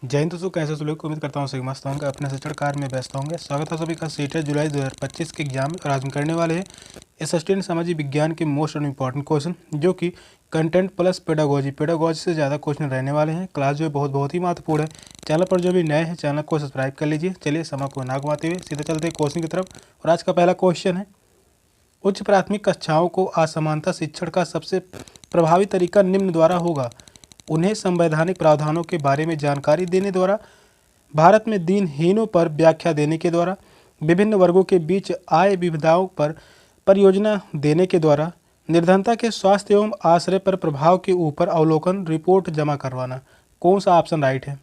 जय हिंद दोस्तों, कैसे सब लोग। उम्मीद करता हूँ सही मस्त होंगे, अपने शिक्षण कार्य में व्यस्त होंगे। स्वागत है सभी का 7 जुलाई 2025 के एग्जाम में। और आज हम करने वाले हैं असिस्टेंट सामाजिक विज्ञान के मोस्ट और इम्पॉर्टेंट क्वेश्चन, जो कि कंटेंट प्लस पेडागोजी से ज़्यादा क्वेश्चन रहने वाले हैं। क्लास जो है बहुत ही महत्वपूर्ण है। चैनल पर जो भी नए हैं, चैनल को सब्सक्राइब कर लीजिए। चलिए समय को ना घुमाते हुए सीधा चलते हैं क्वेश्चन की तरफ। और आज का पहला क्वेश्चन है, उच्च प्राथमिक कक्षाओं को असमानता शिक्षण का सबसे प्रभावी तरीका निम्न द्वारा होगा। उन्हें संवैधानिक प्रावधानों के बारे में जानकारी देने द्वारा, भारत में दीनहीनों पर व्याख्या देने के द्वारा, विभिन्न वर्गों के बीच आय विविधताओं पर परियोजना देने के द्वारा, निर्धनता के स्वास्थ्य एवं आश्रय पर प्रभाव के ऊपर अवलोकन रिपोर्ट जमा करवाना। कौन सा ऑप्शन राइट है?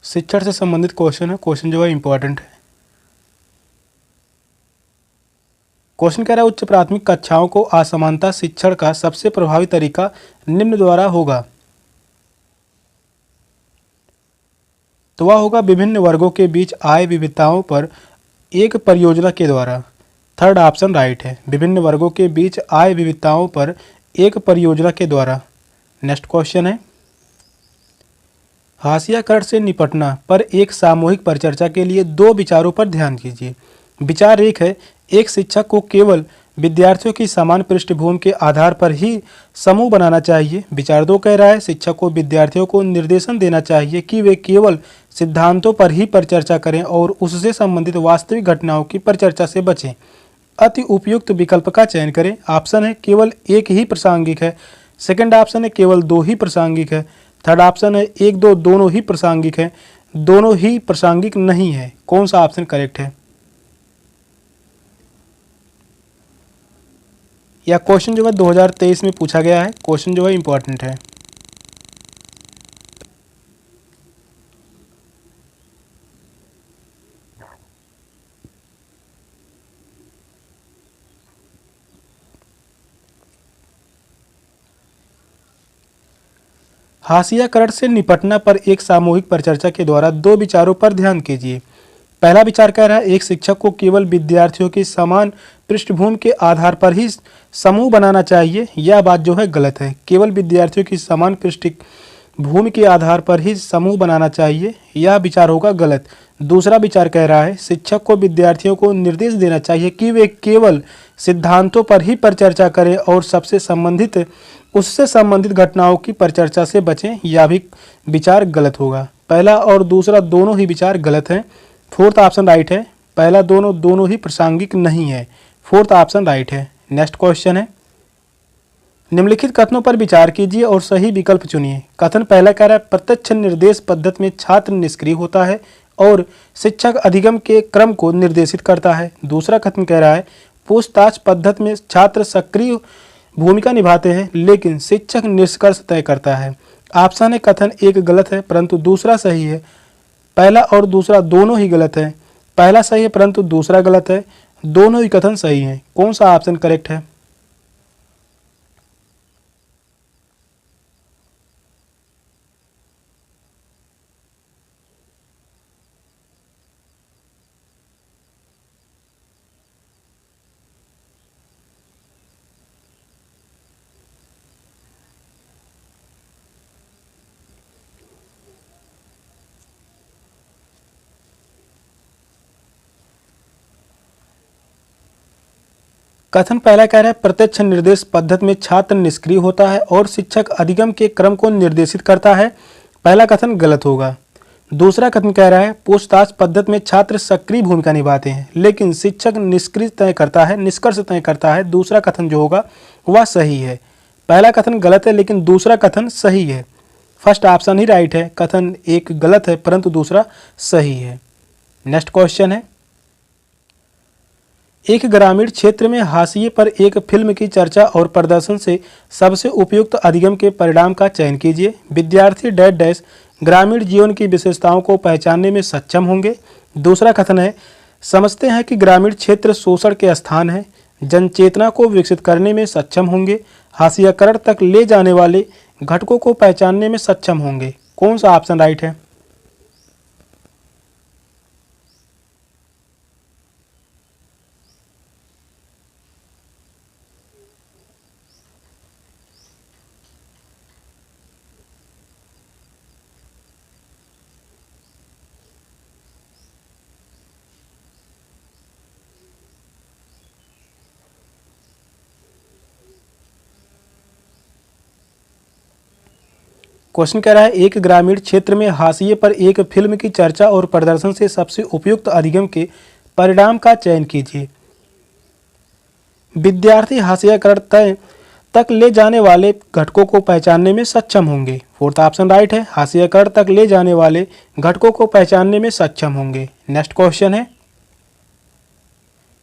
शिक्षण से संबंधित क्वेश्चन है। क्वेश्चन जो है इंपॉर्टेंट है। क्वेश्चन कह रहा है, उच्च प्राथमिक कक्षाओं को असमानता शिक्षण का सबसे प्रभावी तरीका निम्न द्वारा होगा। तो वह होगा विभिन्न वर्गों के बीच आय विविधताओं पर एक परियोजना के द्वारा। थर्ड ऑप्शन राइट है, विभिन्न वर्गों के बीच आय विविधताओं पर एक परियोजना के द्वारा। नेक्स्ट क्वेश्चन है, हाशियाकरण से निपटना पर एक सामूहिक परिचर्चा के लिए दो विचारों पर ध्यान कीजिए। विचार एक है, एक शिक्षक को केवल विद्यार्थियों की समान पृष्ठभूमि के आधार पर ही समूह बनाना चाहिए। विचार दो कह रहा है, शिक्षक को विद्यार्थियों को निर्देशन देना चाहिए कि वे केवल सिद्धांतों पर ही परिचर्चा करें और उससे संबंधित वास्तविक घटनाओं की परिचर्चा से बचें। अति उपयुक्त विकल्प का चयन करें। ऑप्शन है केवल एक ही प्रासंगिक है। सेकंड ऑप्शन है केवल दो ही प्रासंगिक है। थर्ड ऑप्शन है एक दो दोनों ही प्रासंगिक है। दोनों ही प्रासंगिक नहीं है। कौन सा ऑप्शन करेक्ट है? यह क्वेश्चन जो है 2023 में पूछा गया है। क्वेश्चन जो है इंपॉर्टेंट है। हाशियाकरण से निपटना पर एक सामूहिक परिचर्चा के द्वारा दो विचारों पर ध्यान कीजिए। पहला विचार कह रहा है, एक शिक्षक को केवल विद्यार्थियों की समान पृष्ठभूमि के आधार पर ही समूह बनाना चाहिए। यह बात जो है गलत है। केवल विद्यार्थियों की समान पृष्ठभूमि के आधार पर ही समूह बनाना चाहिए। यह विचार होगा गलत। दूसरा विचार कह रहा है, शिक्षक को विद्यार्थियों को निर्देश देना चाहिए कि वे केवल सिद्धांतों पर ही परिचर्चा करें और उससे संबंधित घटनाओं की परिचर्चा से बचें। यह भी विचार गलत होगा। पहला और दूसरा दोनों ही विचार गलत हैं। फोर्थ ऑप्शन राइट है। पहला दोनों ही प्रासंगिक नहीं है। फोर्थ ऑप्शन राइट है। नेक्स्ट क्वेश्चन है, निम्नलिखित कथनों पर विचार कीजिए और सही विकल्प चुनिए। कथन पहला कह रहा है, प्रत्यक्ष निर्देश पद्धति में छात्र निष्क्रिय होता है और शिक्षक अधिगम के क्रम को निर्देशित करता है। दूसरा कथन कह रहा है, पूछताछ पद्धति में छात्र सक्रिय भूमिका निभाते हैं लेकिन शिक्षक निष्कर्ष तय करता है। ऑप्शन है कथन एक गलत है परंतु दूसरा सही है। पहला और दूसरा दोनों ही गलत है। पहला सही है परंतु दूसरा गलत है। दोनों ही कथन सही हैं। कौन सा ऑप्शन करेक्ट है? कथन पहला कह रहा है, प्रत्यक्ष निर्देश पद्धति में छात्र निष्क्रिय होता है और शिक्षक अधिगम के क्रम को निर्देशित करता है। पहला कथन गलत होगा। दूसरा कथन कह रहा है, पूछताछ पद्धति में छात्र सक्रिय भूमिका निभाते हैं लेकिन शिक्षक निष्कर्ष तय करता है। दूसरा कथन जो होगा वह सही है। पहला कथन गलत है लेकिन दूसरा कथन सही है। फर्स्ट ऑप्शन ही राइट है। कथन एक गलत है परंतु दूसरा सही है। नेक्स्ट क्वेश्चन है, एक ग्रामीण क्षेत्र में हाशिए पर एक फिल्म की चर्चा और प्रदर्शन से सबसे उपयुक्त अधिगम के परिणाम का चयन कीजिए। विद्यार्थी डैश डैश ग्रामीण जीवन की विशेषताओं को पहचानने में सक्षम होंगे। दूसरा कथन है, समझते हैं कि ग्रामीण क्षेत्र शोषण के स्थान है, जनचेतना को विकसित करने में सक्षम होंगे, हाशियाकरण तक ले जाने वाले घटकों को पहचानने में सक्षम होंगे। कौन सा ऑप्शन राइट है? क्वेश्चन कह रहा है एक ग्रामीण क्षेत्र में हाशिए पर एक फिल्म की चर्चा और प्रदर्शन से सबसे उपयुक्त अधिगम के परिणाम का चयन कीजिए। विद्यार्थी हाशियाकरण तय तक ले जाने वाले घटकों को पहचानने में सक्षम होंगे। फोर्थ ऑप्शन राइट है, हाशियाकरण तक ले जाने वाले घटकों को पहचानने में सक्षम होंगे। नेक्स्ट क्वेश्चन है,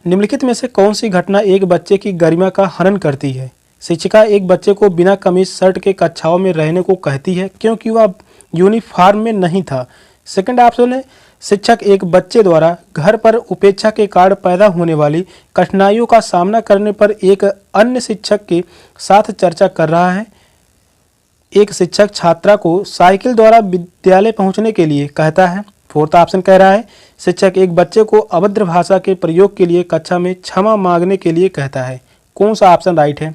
निम्नलिखित में से कौन सी घटना एक बच्चे की गरिमा का हनन करती है? शिक्षिका एक बच्चे को बिना कमीज शर्ट के कक्षाओं में रहने को कहती है क्योंकि वह यूनिफॉर्म में नहीं था। सेकंड ऑप्शन है, शिक्षक एक बच्चे द्वारा घर पर उपेक्षा के कारण पैदा होने वाली कठिनाइयों का सामना करने पर एक अन्य शिक्षक के साथ चर्चा कर रहा है। एक शिक्षक छात्रा को साइकिल द्वारा विद्यालय पहुंचने के लिए कहता है। फोर्थ ऑप्शन कह रहा है, शिक्षक एक बच्चे को अभद्र भाषा के प्रयोग के लिए कक्षा में क्षमा मांगने के लिए कहता है। कौन सा ऑप्शन राइट है?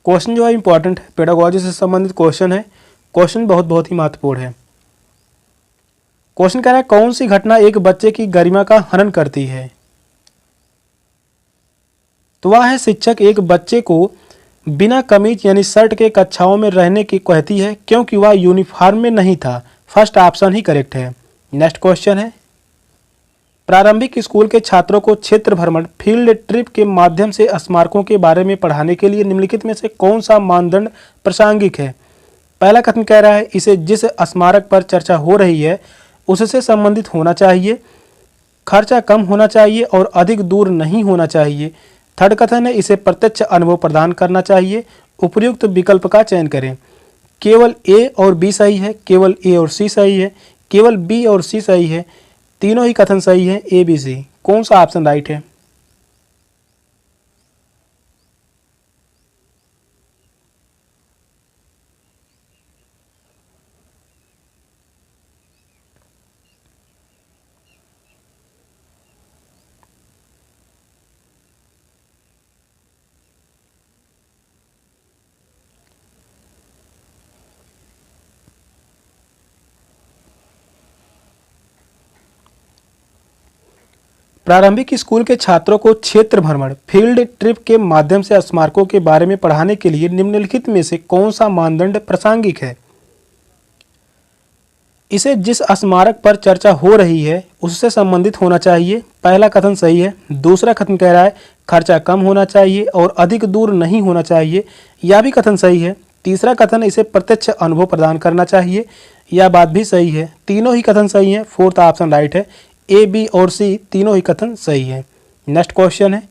क्वेश्चन जो है इंपॉर्टेंट है, पेडागोजी से संबंधित क्वेश्चन है। क्वेश्चन बहुत ही महत्वपूर्ण है। क्वेश्चन कह रहा है कौन सी घटना एक बच्चे की गरिमा का हनन करती है? तो वह है शिक्षक एक बच्चे को बिना कमीज यानी शर्ट के कक्षाओं में रहने की कहती है क्योंकि वह यूनिफॉर्म में नहीं था। फर्स्ट ऑप्शन ही करेक्ट है। नेक्स्ट क्वेश्चन है, प्रारंभिक स्कूल के छात्रों को क्षेत्र भ्रमण फील्ड ट्रिप के माध्यम से स्मारकों के बारे में पढ़ाने के लिए निम्नलिखित में से कौन सा मानदंड प्रासंगिक है? पहला कथन कह रहा है इसे जिस स्मारक पर चर्चा हो रही है उससे संबंधित होना चाहिए, खर्चा कम होना चाहिए और अधिक दूर नहीं होना चाहिए। थर्ड कथन है इसे प्रत्यक्ष अनुभव प्रदान करना चाहिए। उपयुक्त विकल्प का चयन करें। केवल ए और बी सही है, केवल ए और सी सही है, केवल बी और सी सही है, तीनों ही कथन सही है, ए बी सी। कौन सा ऑप्शन राइट है? प्रारंभिक स्कूल के छात्रों को क्षेत्र भ्रमण फील्ड ट्रिप के माध्यम से स्मारकों के बारे में पढ़ाने के लिए निम्नलिखित में से कौन सा मानदंड प्रासंगिक है? इसे जिस स्मारक पर चर्चा हो रही है उससे संबंधित होना चाहिए। पहला कथन सही है। दूसरा कथन कह रहा है खर्चा कम होना चाहिए और अधिक दूर नहीं होना चाहिए, यह भी कथन सही है। तीसरा कथन इसे प्रत्यक्ष अनुभव प्रदान करना चाहिए, यह बात भी सही है। तीनों ही कथन सही है। फोर्थ ऑप्शन राइट है। ए बी और सी तीनों ही कथन सही है। नेक्स्ट क्वेश्चन है,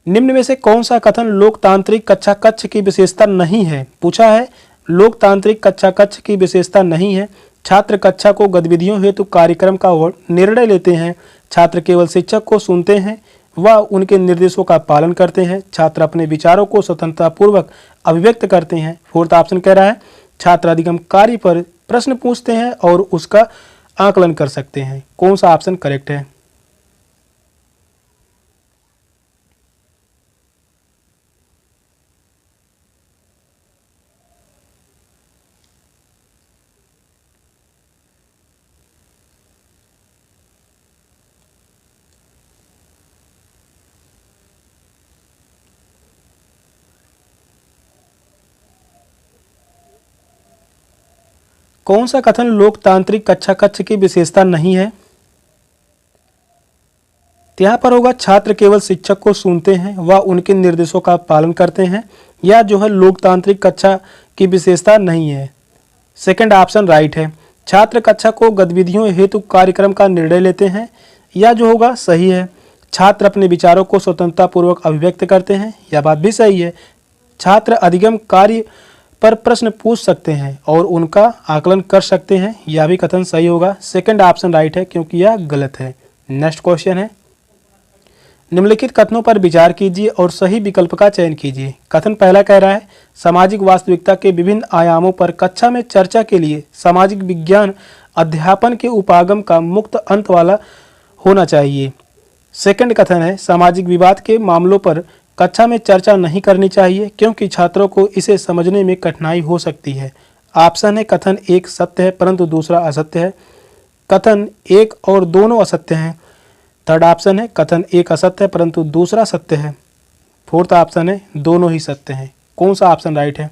निम्न में से कौन सा कथन लोकतांत्रिक कक्षा कक्ष की विशेषता नहीं है? पूछा है लोकतांत्रिक कक्षा कक्ष की विशेषता नहीं है। छात्र कक्षा को गतिविधियों हेतु कार्यक्रम का निर्णय लेते हैं। छात्र केवल शिक्षक को सुनते हैं व उनके निर्देशों का पालन करते हैं। छात्र अपने विचारों को स्वतंत्रतापूर्वक अभिव्यक्त करते हैं। फोर्थ ऑप्शन कह रहा है छात्र अधिगम कार्य पर प्रश्न पूछते हैं और उसका आकलन कर सकते हैं। कौन सा ऑप्शन करेक्ट है? कौन सा कथन लोकतांत्रिक कक्षा कक्ष की विशेषता नहीं है? यहाँ पर होगा छात्र केवल शिक्षक को सुनते हैं व उनके निर्देशों का पालन करते हैं, यह जो है लोकतांत्रिक कक्षा की विशेषता नहीं है। सेकंड ऑप्शन राइट है। छात्र कक्षा को गतिविधियों हेतु कार्यक्रम का निर्णय लेते हैं, यह जो होगा सही है। छात्र अपने विचारों को स्वतंत्रतापूर्वक अभिव्यक्त करते हैं, यह बात भी सही है। छात्र अधिगम कार्य पर प्रश्न पूछ सकते हैं और उनका आकलन कर सकते हैं, यह भी कथन सही होगा। सेकंड ऑप्शन राइट है क्योंकि यह गलत है। नेक्स्ट क्वेश्चन है, निम्नलिखित कथनों पर विचार कीजिए और सही विकल्प का चयन कीजिए। कथन पहला कह रहा है सामाजिक वास्तविकता के विभिन्न आयामों पर कक्षा में चर्चा के लिए सामाजिक विज्ञान अध्यापन के उपागम का मुक्त अंत वाला होना चाहिए। सेकंड कथन है सामाजिक विवाद के मामलों पर कक्षा में चर्चा नहीं करनी चाहिए क्योंकि छात्रों को इसे समझने में कठिनाई हो सकती है। ऑप्शन है कथन एक सत्य है परंतु दूसरा असत्य है। कथन एक और दोनों असत्य हैं। थर्ड ऑप्शन है कथन एक असत्य है परंतु दूसरा सत्य है। फोर्थ ऑप्शन है दोनों ही सत्य हैं। कौन सा ऑप्शन राइट है?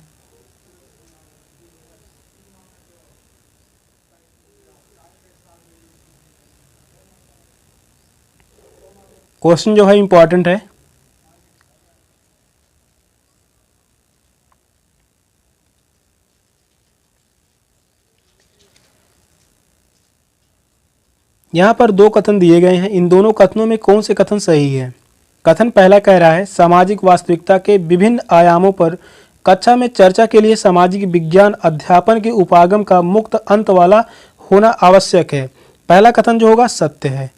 क्वेश्चन जो है इंपॉर्टेंट है। यहाँ पर दो कथन दिए गए हैं, इन दोनों कथनों में कौन से कथन सही है? कथन पहला कह रहा है सामाजिक वास्तविकता के विभिन्न आयामों पर कक्षा में चर्चा के लिए सामाजिक विज्ञान अध्यापन के उपागम का मुक्त अंत वाला होना आवश्यक है। पहला कथन जो होगा सत्य है।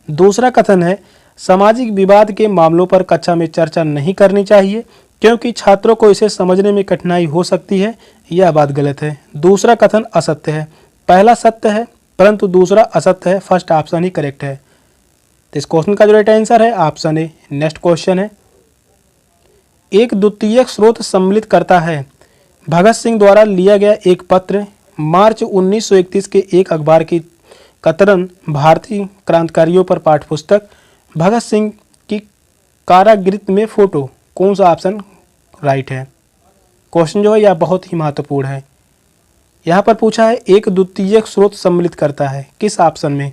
दूसरा कथन है सामाजिक विवाद के मामलों पर कक्षा में चर्चा नहीं करनी चाहिए क्योंकि छात्रों को इसे समझने में कठिनाई हो सकती है। यह बात गलत है। दूसरा कथन असत्य है। पहला सत्य है परंतु दूसरा असत्य है। फर्स्ट ऑप्शन ही करेक्ट है। तो इस क्वेश्चन का जो राइट आंसर है ऑप्शन ए। नेक्स्ट क्वेश्चन है एक द्वितीयक स्रोत सम्मिलित करता है भगत सिंह द्वारा लिया गया एक पत्र मार्च 1931 के एक अखबार की कतरन भारतीय क्रांतिकारियों पर पाठ्यपुस्तक भगत सिंह की कारागृह में फोटो। कौन सा ऑप्शन राइट है? क्वेश्चन जो है यह बहुत ही महत्वपूर्ण है। यहाँ पर पूछा है एक द्वितीयक स्रोत सम्मिलित करता है, किस ऑप्शन में?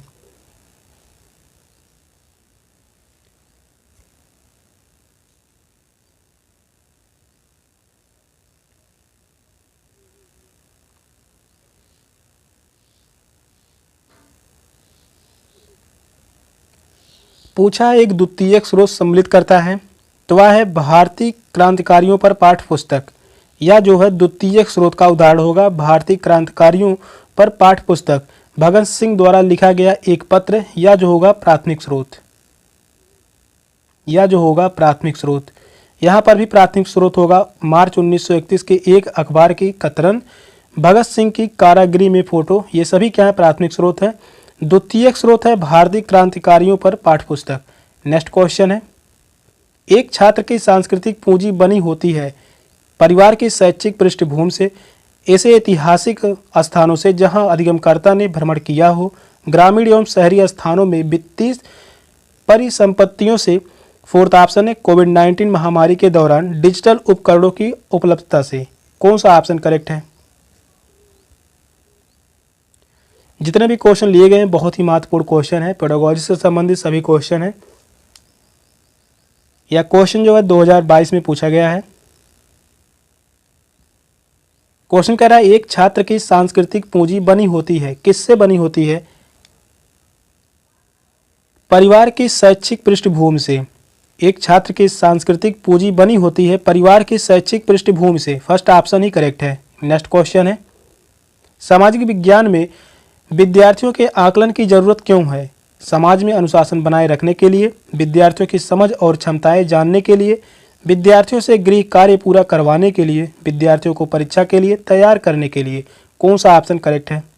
पूछा है एक द्वितीयक स्रोत सम्मिलित करता है तो वह है भारतीय क्रांतिकारियों पर पाठ्यपुस्तक। या जो है द्वितीयक स्रोत का उदाहरण होगा भारतीय क्रांतिकारियों पर पाठ्यपुस्तक भगत सिंह द्वारा लिखा गया एक पत्र। या जो होगा प्राथमिक स्रोत। या जो होगा प्राथमिक स्रोत। यहाँ पर भी प्राथमिक स्रोत होगा मार्च 1931 के एक अखबार की कतरन भगत सिंह की कारागृह में फोटो। ये सभी क्या है? प्राथमिक स्रोत है। द्वितीयक स्रोत है भारतीय क्रांतिकारियों पर पाठ्यपुस्तक। नेक्स्ट क्वेश्चन है एक छात्र की सांस्कृतिक पूंजी बनी होती है परिवार की शैक्षिक पृष्ठभूमि से, ऐसे ऐतिहासिक स्थानों से जहां अधिगमकर्ता ने भ्रमण किया हो, ग्रामीण एवं शहरी स्थानों में वित्तीय परिसंपत्तियों से। फोर्थ ऑप्शन है कोविड-19 महामारी के दौरान डिजिटल उपकरणों की उपलब्धता से। कौन सा ऑप्शन करेक्ट है? जितने भी क्वेश्चन लिए गए हैं बहुत ही महत्वपूर्ण क्वेश्चन है, पेडागोजी से संबंधित सभी क्वेश्चन है। यह क्वेश्चन जो है 2022 में पूछा गया है। क्वेश्चन कह रहा है एक छात्र की सांस्कृतिक पूंजी बनी होती है, किससे बनी होती है? परिवार की शैक्षिक पृष्ठभूमि से। एक छात्र की सांस्कृतिक पूंजी बनी होती है परिवार की शैक्षिक पृष्ठभूमि से। फर्स्ट ऑप्शन ही करेक्ट है। नेक्स्ट क्वेश्चन है सामाजिक विज्ञान में विद्यार्थियों के आकलन की जरूरत क्यों है? समाज में अनुशासन बनाए रखने के लिए, विद्यार्थियों की समझ और क्षमताएं जानने के लिए, विद्यार्थियों से गृह कार्य पूरा करवाने के लिए, विद्यार्थियों को परीक्षा के लिए तैयार करने के लिए। कौन सा ऑप्शन करेक्ट है?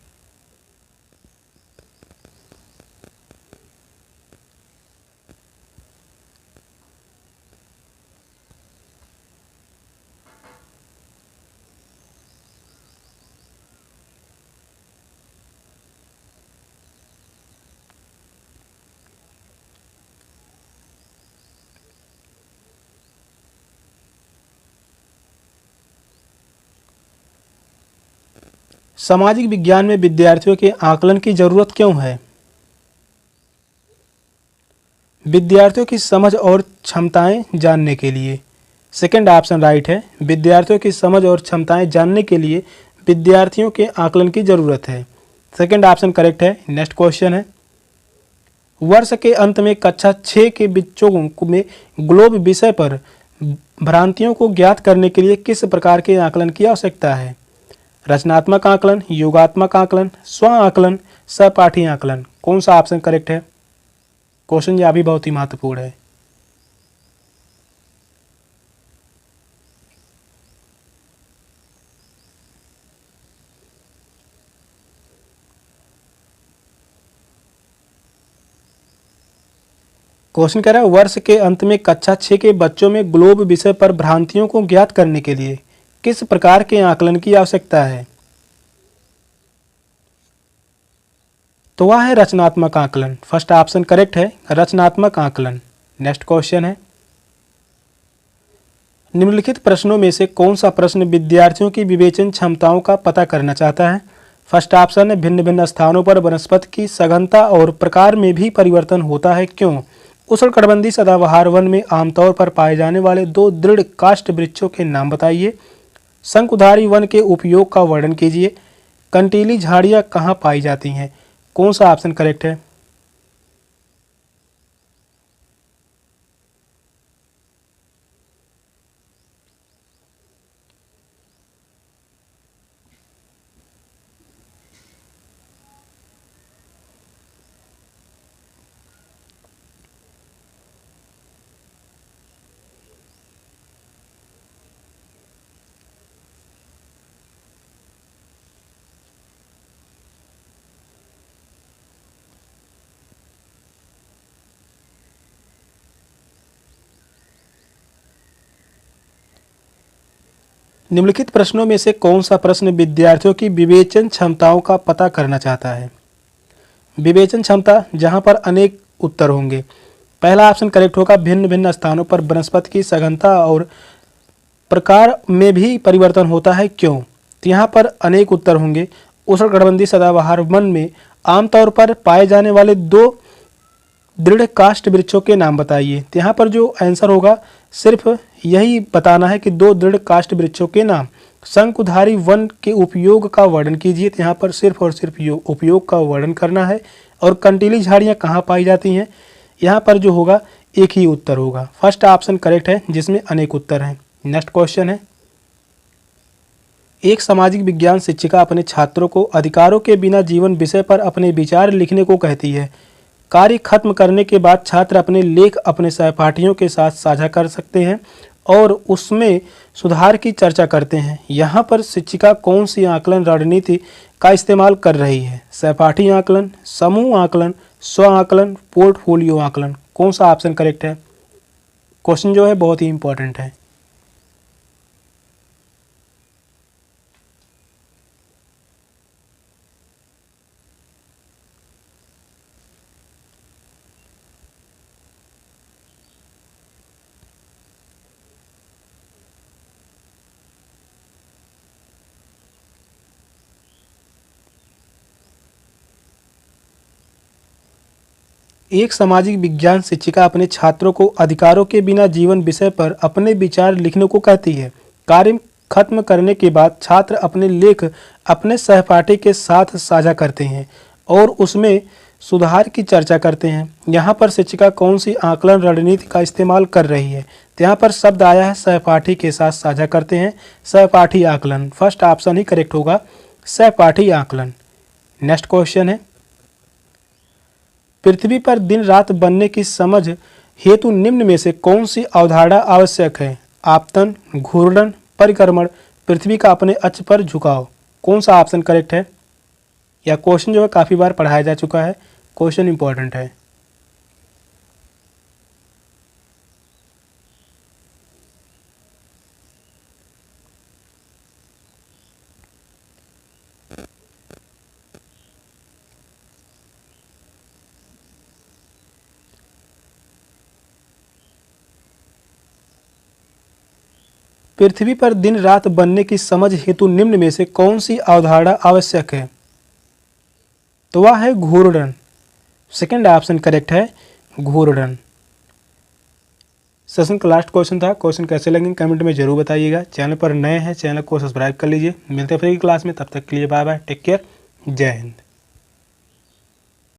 सामाजिक विज्ञान में विद्यार्थियों के आकलन की जरूरत क्यों है? विद्यार्थियों की समझ और क्षमताएं जानने के लिए। सेकंड ऑप्शन राइट है। विद्यार्थियों की समझ और क्षमताएं जानने के लिए विद्यार्थियों के आकलन की जरूरत है। सेकंड ऑप्शन करेक्ट है। नेक्स्ट क्वेश्चन है वर्ष के अंत में कक्षा 6 के बच्चों में ग्लोब विषय पर भ्रांतियों को ज्ञात करने के लिए किस प्रकार के आकलन की आवश्यकता है? रचनात्मक आकलन, योगात्मक आकलन, स्व आकलन, सहपाठी आकलन। कौन सा ऑप्शन करेक्ट है? क्वेश्चन यह भी बहुत ही महत्वपूर्ण है। क्वेश्चन कह रहा है वर्ष के अंत में कक्षा 6 के बच्चों में ग्लोब विषय पर भ्रांतियों को ज्ञात करने के लिए किस प्रकार के आकलन की आवश्यकता है? तो वह है रचनात्मक आकलन। फर्स्ट ऑप्शन करेक्ट है, रचनात्मक आकलन। नेक्स्ट क्वेश्चन है, निम्नलिखित प्रश्नों में से कौन सा प्रश्न विद्यार्थियों की विवेचन क्षमताओं का पता करना चाहता है? फर्स्ट ऑप्शन है, भिन्न भिन्न स्थानों पर वनस्पति की सघनता और प्रकार में भी परिवर्तन होता है, क्यों? उष्णकटिबंधीय सदाबहार वन में आमतौर पर पाए जाने वाले दो दृढ़ काष्ठ वृक्षों के नाम बताइए। शंकुधारी वन के उपयोग का वर्णन कीजिए। कंटीली झाड़ियाँ कहाँ पाई जाती हैं? कौन सा ऑप्शन करेक्ट है? निम्नलिखित प्रश्नों में से कौन सा प्रश्न विद्यार्थियों की विवेचन क्षमताओं का पता करना चाहता है? विवेचन क्षमता, जहां पर अनेक उत्तर होंगे। पहला ऑप्शन करेक्ट होगा, भिन्न भिन्न स्थानों पर वनस्पति की सघनता और प्रकार में भी परिवर्तन होता है, क्यों? तो यहाँ पर अनेक उत्तर होंगे। उष्णकटिबंधीय सदाबहार वन में आमतौर पर पाए जाने वाले दो दृढ़ काष्ठ वृक्षों के नाम बताइए। तो यहाँ पर जो आंसर होगा सिर्फ यही बताना है कि दो दृढ़ काष्ठ वृक्षों के नाम। शंकुधारी वन के उपयोग का वर्णन कीजिए। तो यहाँ पर सिर्फ और सिर्फ उपयोग का वर्णन करना है। और कंटीली झाड़ियाँ कहाँ पाई जाती हैं? यहाँ पर जो होगा एक ही उत्तर होगा। फर्स्ट ऑप्शन करेक्ट है, जिसमें अनेक उत्तर हैं। नेक्स्ट क्वेश्चन है, एक सामाजिक विज्ञान शिक्षिका अपने छात्रों को अधिकारों के बिना जीवन विषय पर अपने विचार लिखने को कहती है। कार्य खत्म करने के बाद छात्र अपने लेख अपने सहपाठियों के साथ साझा कर सकते हैं और उसमें सुधार की चर्चा करते हैं। यहाँ पर शिक्षिका कौन सी आकलन रणनीति का इस्तेमाल कर रही है? सहपाठी आकलन, समूह आकलन, स्व आकलन, पोर्टफोलियो आकलन। कौन सा ऑप्शन करेक्ट है? क्वेश्चन जो है बहुत ही इंपॉर्टेंट है। एक सामाजिक विज्ञान शिक्षिका अपने छात्रों को अधिकारों के बिना जीवन विषय पर अपने विचार लिखने को कहती है। कार्य खत्म करने के बाद छात्र अपने लेख अपने सहपाठी के साथ साझा करते हैं और उसमें सुधार की चर्चा करते हैं। यहाँ पर शिक्षिका कौन सी आकलन रणनीति का इस्तेमाल कर रही है? तो यहाँ पर शब्द आया है सहपाठी के साथ साझा करते हैं, सहपाठी आकलन। फर्स्ट ऑप्शन ही करेक्ट होगा, सहपाठी आकलन। नेक्स्ट क्वेश्चन है, पृथ्वी पर दिन रात बनने की समझ हेतु निम्न में से कौन सी अवधारणा आवश्यक है? आपतन, घूर्णन, परिक्रमण, पृथ्वी का अपने अक्ष पर झुकाव। कौन सा ऑप्शन करेक्ट है? यह क्वेश्चन जो है काफ़ी बार पढ़ाया जा चुका है, क्वेश्चन इंपॉर्टेंट है। पृथ्वी पर दिन रात बनने की समझ हेतु निम्न में से कौन सी अवधारणा आवश्यक है? तो वह है घूर्णन। सेकंड ऑप्शन करेक्ट है, घूर्णन। सेशन का लास्ट क्वेश्चन था। क्वेश्चन कैसे लगे कमेंट में जरूर बताइएगा। चैनल पर नए हैं, चैनल को सब्सक्राइब कर लीजिए। मिलते हैं फिर की क्लास में, तब तक के लिए बाय बाय, टेक केयर, जय हिंद।